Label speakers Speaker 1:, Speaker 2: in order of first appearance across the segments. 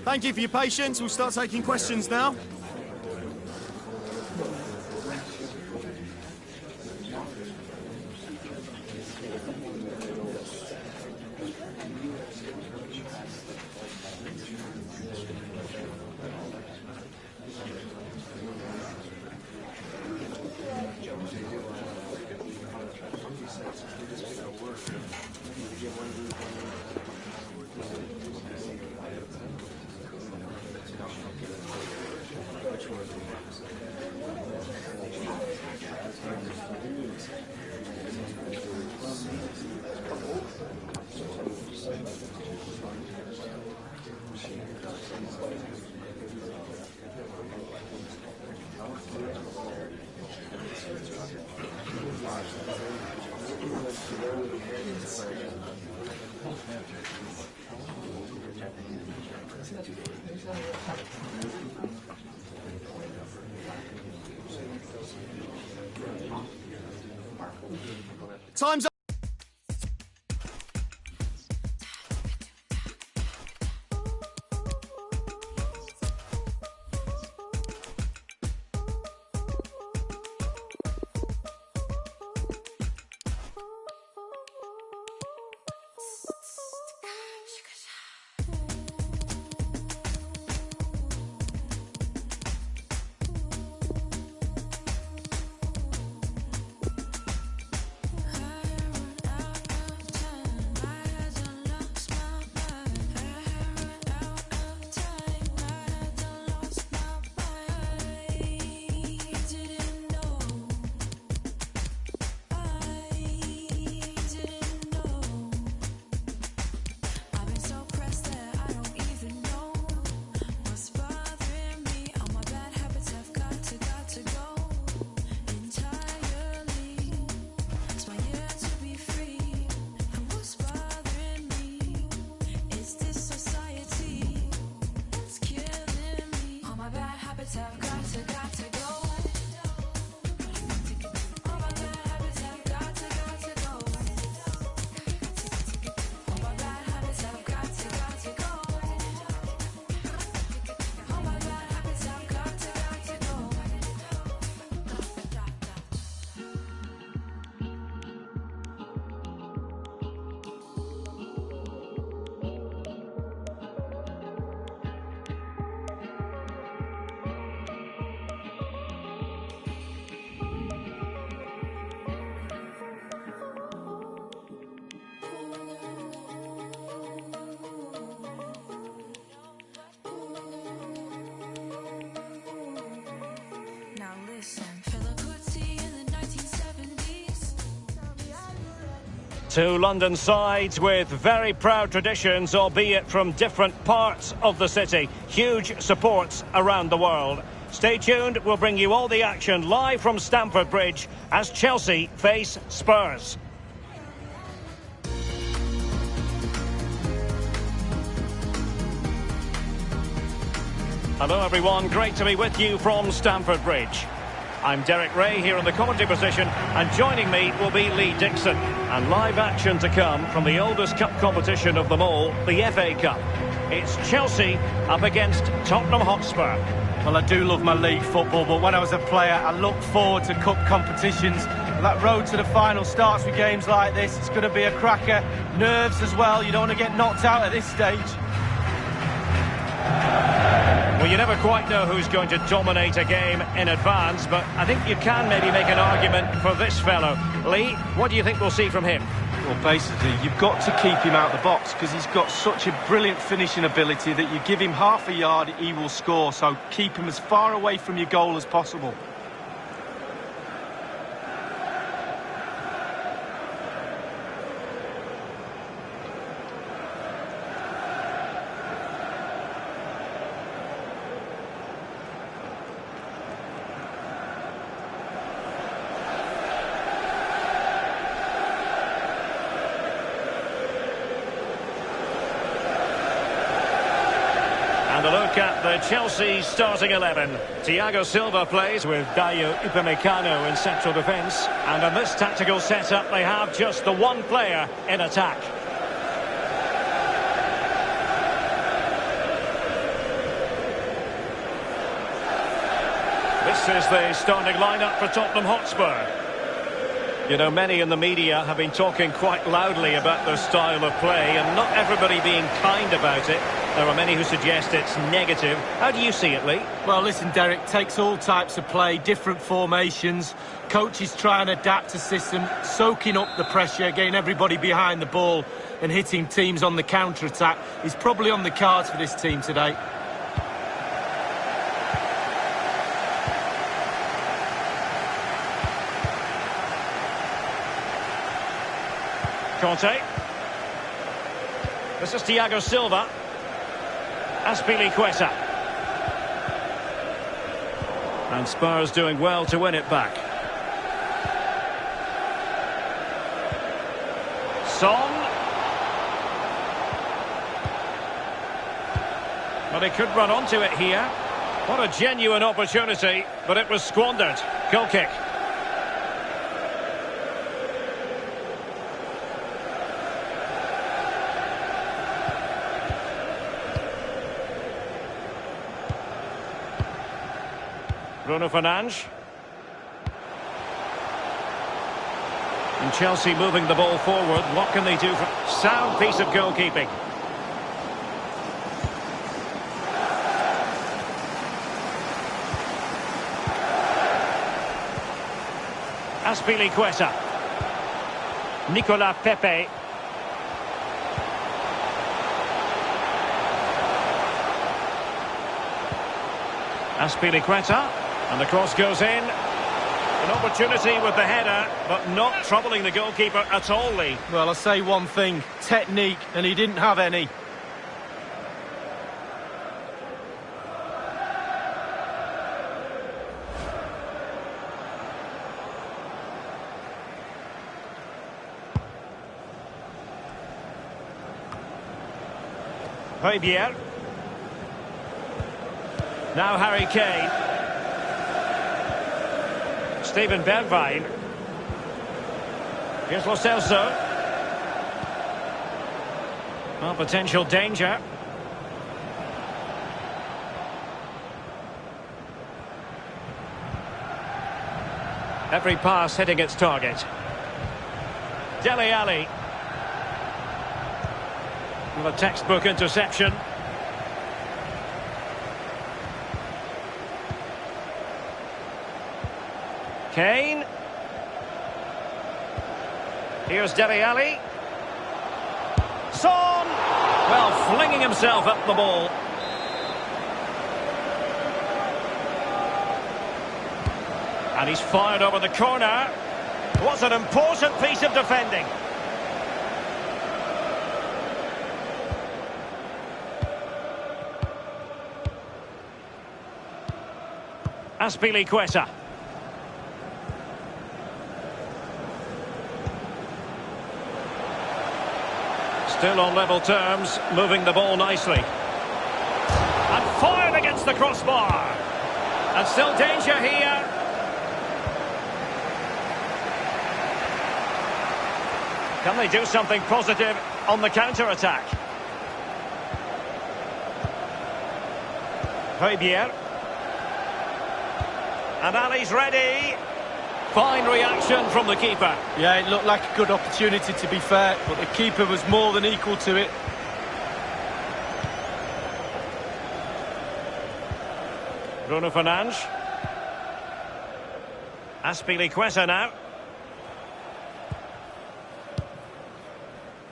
Speaker 1: Thank you for your patience. We'll start taking questions now. Time's up.
Speaker 2: Two London sides with very proud traditions, albeit from different parts of the city. Huge supports around the world. Stay tuned, we'll bring you all the action live from Stamford Bridge as Chelsea face Spurs. Hello everyone, great to be with you from Stamford Bridge. I'm Derek Ray here in the commentary position, and joining me will be Lee Dixon. And live action to come from the oldest cup competition of them all, the FA Cup. It's Chelsea up against Tottenham Hotspur.
Speaker 3: Well, I do love my league football, but when I was a player, I look forward to cup competitions. That road to the final starts with games like this. It's going to be a cracker. Nerves as well. You don't want to get knocked out at this stage.
Speaker 2: Well, you never quite know who's going to dominate a game in advance, but I think you can maybe make an argument for this fellow. Lee, what do you think we'll see from him?
Speaker 3: Well, basically, you've got to keep him out of the box because he's got such a brilliant finishing ability that you give him half a yard, he will score. So keep him as far away from your goal as possible.
Speaker 2: And a look at the Chelsea starting 11. Thiago Silva plays with Dayo Upamecano in central defence. And in this tactical setup, they have just the one player in attack. This is the starting lineup for Tottenham Hotspur. You know, many in the media have been talking quite loudly about their style of play, and not everybody being kind about it. There are many who suggest it's negative. How do you see it, Lee?
Speaker 3: Well, listen, Derek, takes all types of play, different formations. Coaches try and adapt a system, soaking up the pressure, getting everybody behind the ball and hitting teams on the counter-attack is probably on the cards for this team today.
Speaker 2: Conte. This is Thiago Silva. Azpilicueta. And Spurs doing well to win it back. Son. But he could run onto it here. What a genuine opportunity, but it was squandered. Goal kick. Bruno Fernandes. And Chelsea moving the ball forward. What can they do? Sound piece of goalkeeping. Azpilicueta. Nicolas Pepe. Azpilicueta. And the cross goes in. An opportunity with the header, but not troubling the goalkeeper at all, Lee.
Speaker 3: Well, I'll say one thing. Technique, and he didn't have any.
Speaker 2: Højbjerg. Now Harry Kane. Steven Bergwijn. Here's Lo Celso. Well, potential danger. Every pass hitting its target. Dele Alli. Well, a textbook interception. Kane. Here's Dele Alli. Son! Well, flinging himself up the ball. And he's fired over the corner. What's an important piece of defending. Azpilicueta. Still on level terms, moving the ball nicely. And fired against the crossbar. And still danger here. Can they do something positive on the counter-attack? Højbjerg. And Ali's ready. Fine reaction from the keeper.
Speaker 3: Yeah, it looked like a good opportunity, to be fair, but the keeper was more than equal to it.
Speaker 2: Bruno Fernandes. Azpilicueta now.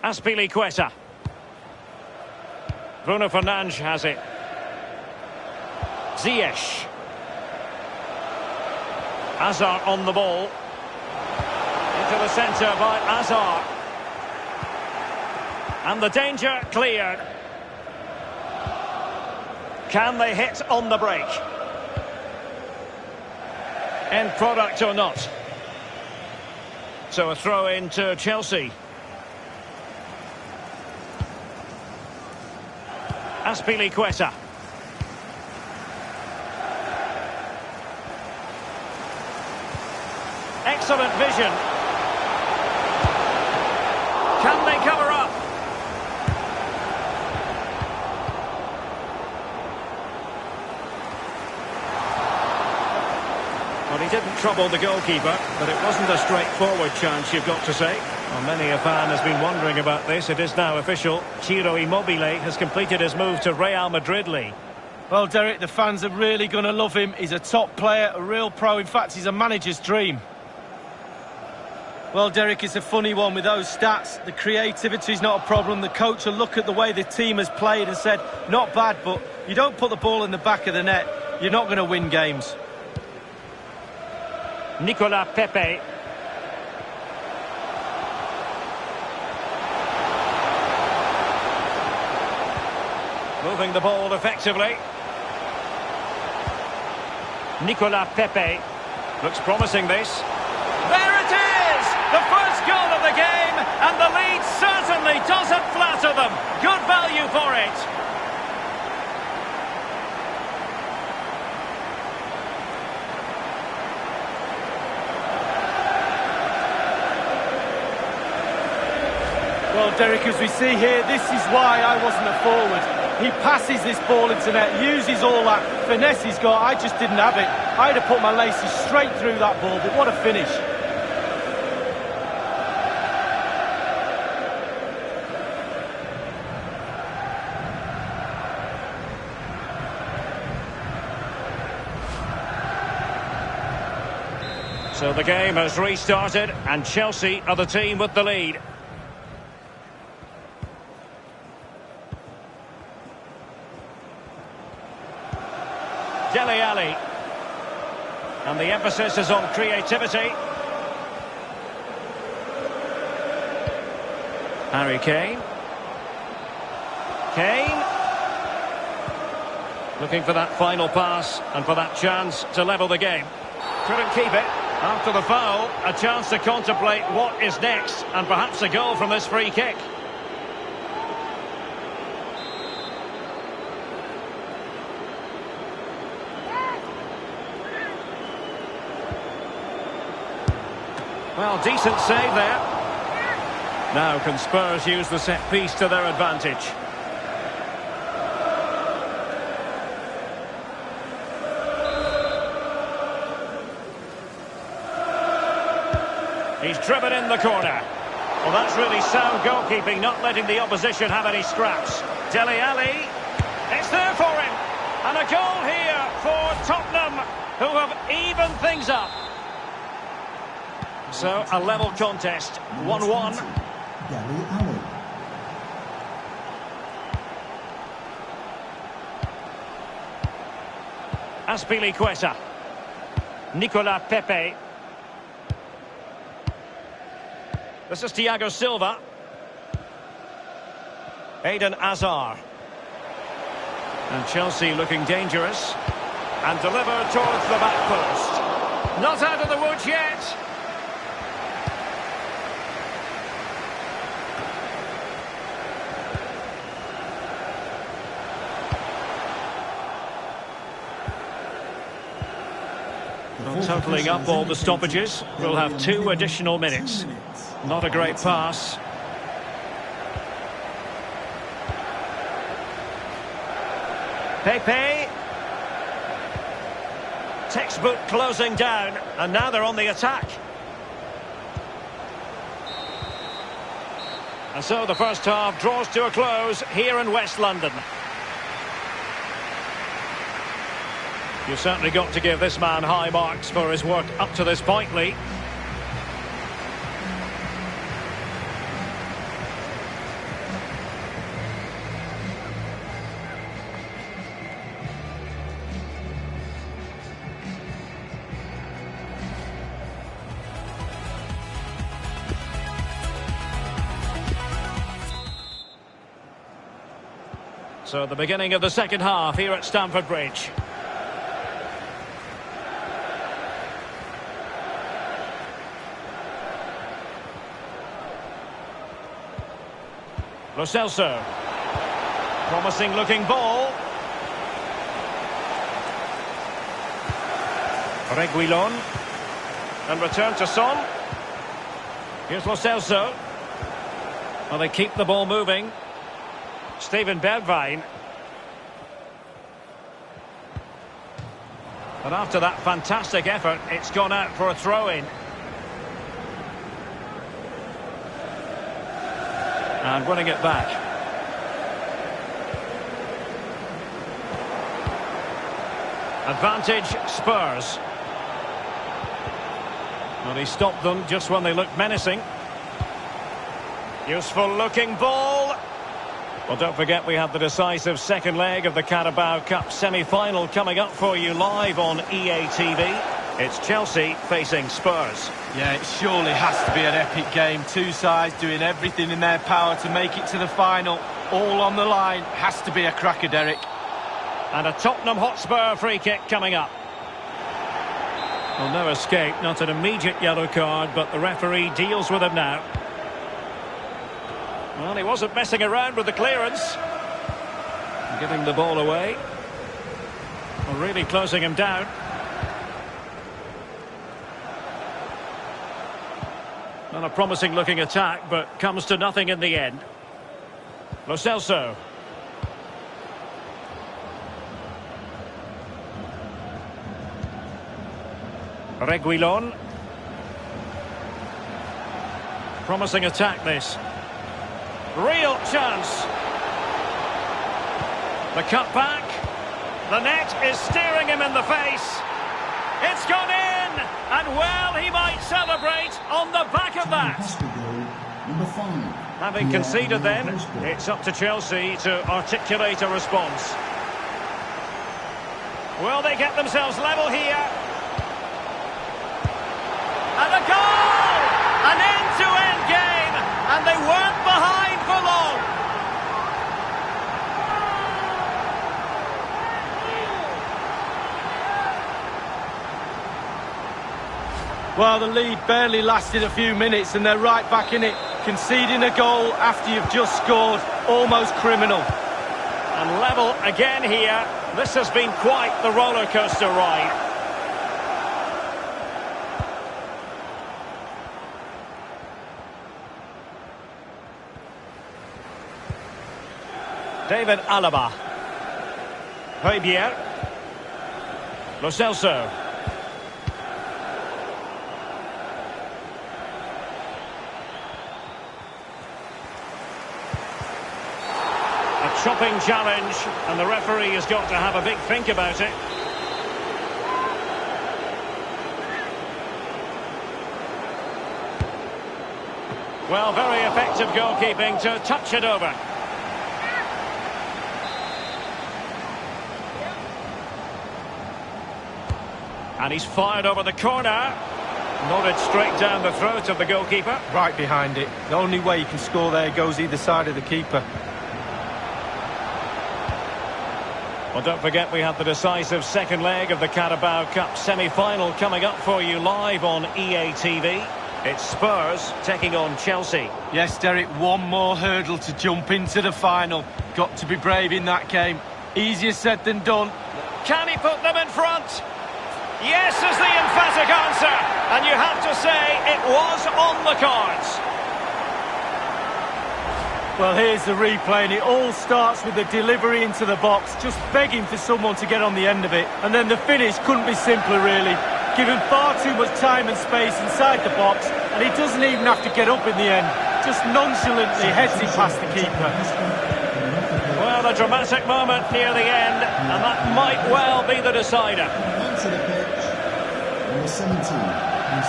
Speaker 2: Azpilicueta. Bruno Fernandes has it. Ziyech. Hazard on the ball. Into the centre by Hazard. And the danger cleared. Can they hit on the break? End product or not? So a throw in to Chelsea. Azpilicueta. Excellent vision. Can they cover up? troubled the goalkeeper, but it wasn't a straightforward chance, you've got to say. Well, many a fan has been wondering about this. It is now official. Ciro Immobile has completed his move to Real Madrid. Lee.
Speaker 3: Well, Derek, the fans are really going to love him. He's a top player, a real pro. In fact, he's a manager's dream. Well, Derek, it's a funny one with those stats. The creativity's not a problem. The coach will look at the way the team has played and said, not bad, but you don't put the ball in the back of the net, you're not going to win games.
Speaker 2: Nicolas Pepe. Moving the ball effectively. Nicolas Pepe. Looks promising, this. There it is! The first goal of the game, and the lead certainly doesn't flatter them. Good value for it.
Speaker 3: Well, Derek, as we see here, this is why I wasn't a forward. He passes this ball into net, uses all that finesse he's got. I just didn't have it. I'd have put my laces straight through that ball, but what a finish.
Speaker 2: So the game has restarted, and Chelsea are the team with the lead. Dele Alli. And the emphasis is on creativity. Harry Kane. Kane. Looking for that final pass and for that chance to level the game. Couldn't keep it. After the foul, a chance to contemplate what is next, and perhaps a goal from this free kick. Well, decent save there. Now can Spurs use the set piece to their advantage? He's driven in the corner. Well, that's really sound goalkeeping, not letting the opposition have any scraps. Dele Alli, it's there for him. And a goal here for Tottenham, who have evened things up. So, a level contest, 1-1.
Speaker 4: Dele Alli.
Speaker 2: Azpilicueta. Nicolas Pepe. This is Thiago Silva. Eden Hazard. And Chelsea looking dangerous. And delivered towards the back post. Not out of the woods yet. Totalling up all the stoppages, we'll have 2 additional minutes. Not a great pass. Pepe. Textbook closing down, and now they're on the attack. And so the first half draws to a close here in West London. You've certainly got to give this man high marks for his work up to this point, Lee. So the beginning of the second half here at Stamford Bridge. Lo Celso. Promising looking ball. Reguilon. And return to Son. Here's Lo Celso. Well, they keep the ball moving. Steven Bergwijn. But after that fantastic effort, it's gone out for a throw-in. And winning it back. Advantage Spurs. Well, he stopped them just when they looked menacing. Useful looking ball. Well, don't forget we have the decisive second leg of the Carabao Cup semi-final coming up for you live on EA TV. It's Chelsea facing Spurs.
Speaker 3: Yeah, it surely has to be an epic game. Two sides doing everything in their power to make it to the final. All on the line. Has to be a cracker, Derek.
Speaker 2: And a Tottenham Hotspur free kick coming up. Well, no escape, not an immediate yellow card, but the referee deals with him now. Well, he wasn't messing around with the clearance. Giving the ball away. Well, really closing him down. Not a promising looking attack, but comes to nothing in the end. Lo Celso. Reguilon. Promising attack this. Real chance. The cutback. The net is staring him in the face. It's gone in. And well, he might celebrate on the back of that. Having conceded then, it's up to Chelsea to articulate a response. Will they get themselves level here? And a goal! An end-to-end game, and they weren't behind for long.
Speaker 3: Well, the lead barely lasted a few minutes, and they're right back in it. Conceding a goal after you've just scored, almost criminal.
Speaker 2: And level again here. This has been quite the roller coaster ride. David Alaba. Højbjerg. Lo Celso. A chopping challenge, and the referee has got to have a big think about it. Well, very effective goalkeeping to touch it over. And he's fired over the corner. Nodded straight down the throat of the goalkeeper.
Speaker 3: Right behind it. The only way you can score there goes either side of the keeper.
Speaker 2: Well, don't forget we have the decisive second leg of the Carabao Cup semi-final coming up for you live on EA TV. It's Spurs taking on Chelsea.
Speaker 3: Yes, Derek, one more hurdle to jump into the final. Got to be brave in that game. Easier said than done.
Speaker 2: Can he put them in front? Yes is the emphatic answer, and you have to say it was on the cards.
Speaker 3: Well, here's the replay, and it all starts with the delivery into the box, just begging for someone to get on the end of it. And then the finish couldn't be simpler, really. Given far too much time and space inside the box, and he doesn't even have to get up in the end. Just nonchalantly heads it past the keeper.
Speaker 2: Well, a dramatic moment near the end, and that might well be the decider.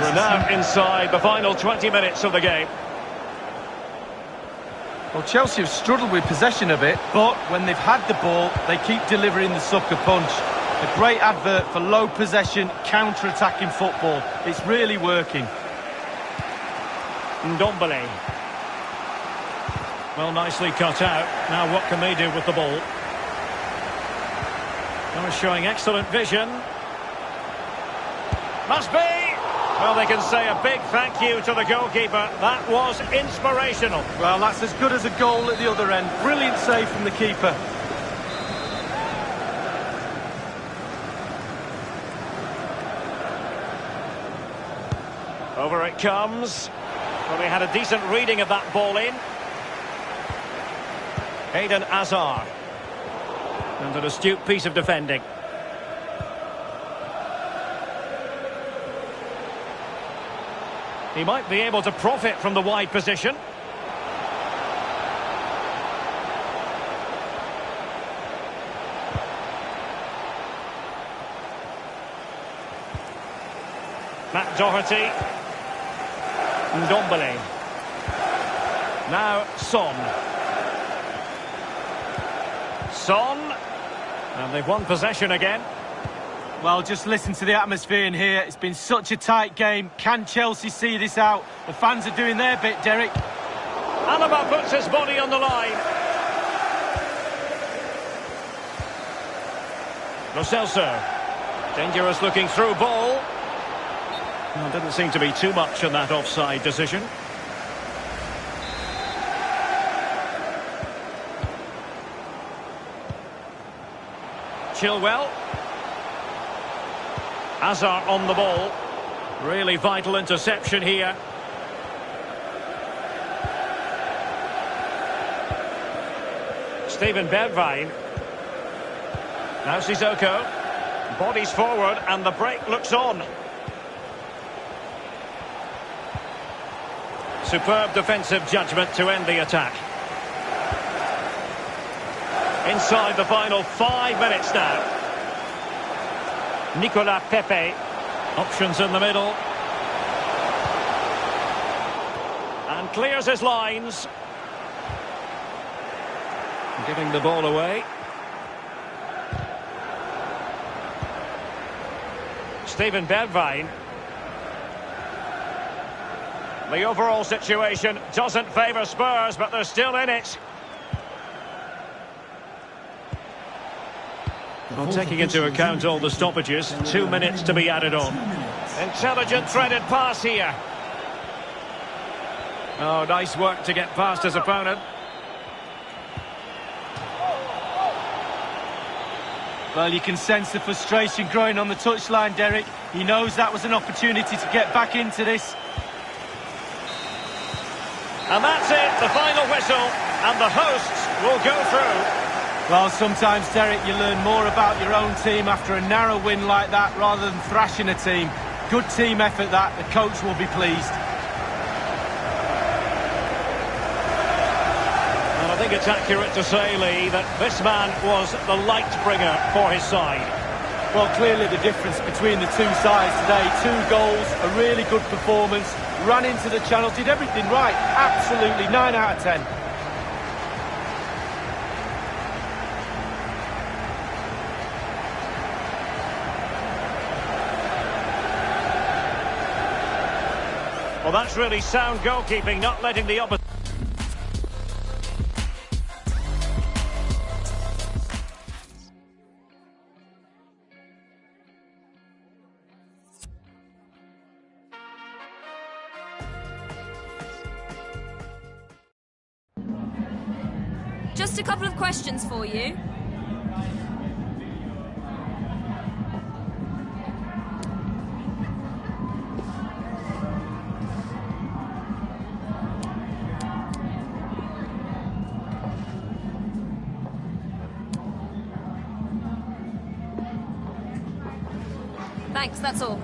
Speaker 2: We're now inside the final 20 minutes of the game.
Speaker 3: Well, Chelsea have struggled with possession a bit, but when they've had the ball, they keep delivering the sucker punch. A great advert for low possession, counter-attacking football. It's really working.
Speaker 2: Ndombele. Well, nicely cut out. Now what can they do with the ball? They're showing excellent vision. Must be! Well, they can say a big thank you to the goalkeeper. That was inspirational.
Speaker 3: Well, that's as good as a goal at the other end. Brilliant save from the keeper.
Speaker 2: Over it comes. Well, they had a decent reading of that ball in. Eden Hazard. And an astute piece of defending. He might be able to profit from the wide position. Matt Doherty. Ndombele. Now Son. Son. And they've won possession again.
Speaker 3: Well, just listen to the atmosphere in here. It's been such a tight game. Can Chelsea see this out? The fans are doing their bit, Derek.
Speaker 2: Alaba puts his body on the line. Lo Celso. Dangerous looking through ball. Well, didn't seem to be too much in that offside decision. Chilwell. Hazard on the ball. Really vital interception here. Steven Bergwijn. Now Sissoko. Bodies forward and the break looks on. Superb defensive judgment to end the attack. Inside the final 5 minutes now. Nicolas Pepe. Options in the middle. And clears his lines. Giving the ball away. Steven Bergwijn. The overall situation doesn't favour Spurs, but they're still in it. Well, taking into account all the stoppages, 2 minutes to be added on. Intelligent threaded pass here. Oh, nice work to get past his opponent.
Speaker 3: Well, you can sense the frustration growing on the touchline, Derek. He knows that was an opportunity to get back into this.
Speaker 2: And that's it, the final whistle, and the hosts will go through.
Speaker 3: Well, sometimes, Derek, you learn more about your own team after a narrow win like that rather than thrashing a team. Good team effort that, the coach will be pleased.
Speaker 2: And I think it's accurate to say, Lee, that this man was the light bringer for his side.
Speaker 3: Well, clearly the difference between the two sides today. 2 goals, a really good performance, ran into the channel, did everything right. Absolutely, 9 out of 10.
Speaker 2: Well, that's really sound goalkeeping, not letting the opposition...
Speaker 4: Just a couple of questions for you. Thanks, that's all.